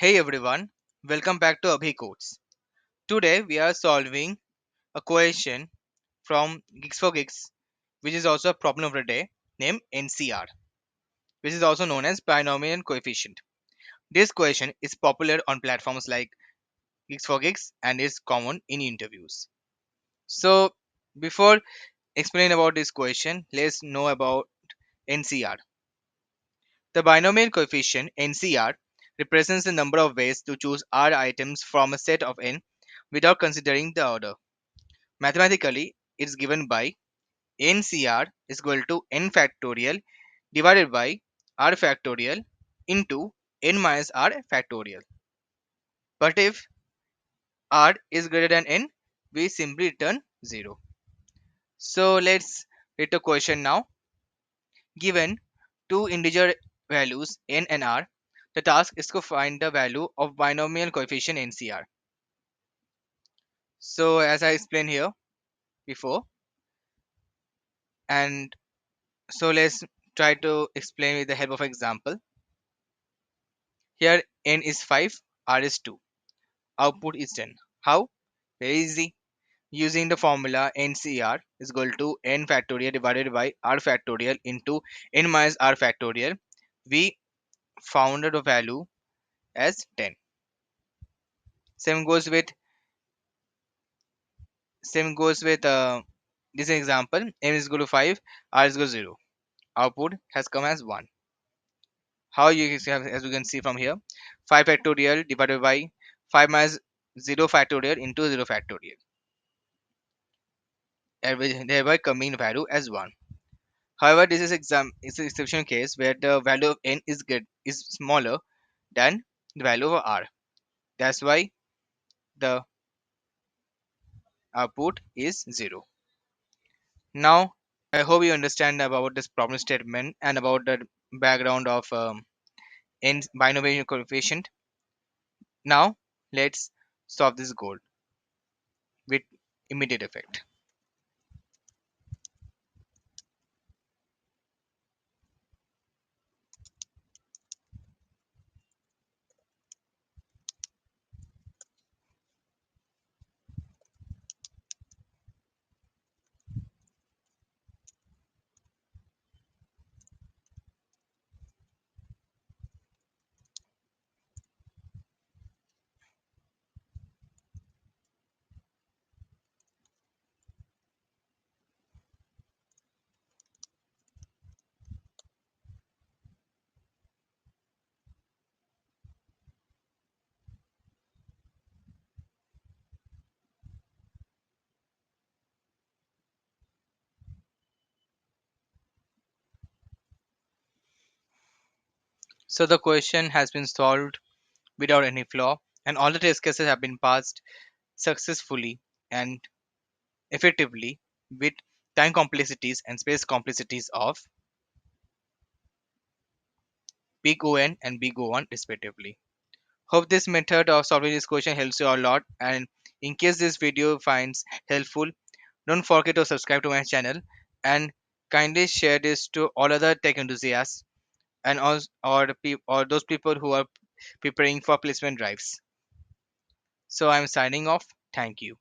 Hey everyone, welcome back to Abhi Codes. Today we are solving a question from Geeks for Geeks, which is also a problem of the day named nCr, which is also known as binomial coefficient. This question is popular on platforms like Geeks for Geeks and is common in interviews. So before explaining about this question, let's know about nCr. The binomial coefficient nCr represents the number of ways to choose r items from a set of n without considering the order. Mathematically, it's given by nCr is equal to n factorial divided by r factorial into n minus r factorial. But if r is greater than n, we simply return 0. So let's read the question now. Given two integer values n and r, the task is to find the value of binomial coefficient nCr. So as I explained here before, and so let's try to explain with the help of example. Here n is 5, r is 2. Output is 10. How? Very easy. Using the formula nCr is equal to n factorial divided by r factorial into n minus r factorial. We found the value as 10. Same goes with same goes with this example. M is equal to 5, r is equal to 0. Output has come as 1. How you have, as you can see from here, 5 factorial divided by 5 minus 0 factorial into 0 factorial, thereby coming value as 1. However, this is an exception case where the value of n is smaller than the value of r. That's why the output is 0. Now, I hope you understand about this problem statement and about the background of n binomial coefficient. Now, let's solve this goal with immediate effect. So the question has been solved without any flaw, and all the test cases have been passed successfully and effectively with time complexities and space complexities of big O(n) and big O(1) respectively. Hope this method of solving this question helps you a lot, and in case this video finds helpful, don't forget to subscribe to my channel and kindly share this to all other tech enthusiasts and also, or those people who are preparing for placement drives. So I'm signing off. Thank you.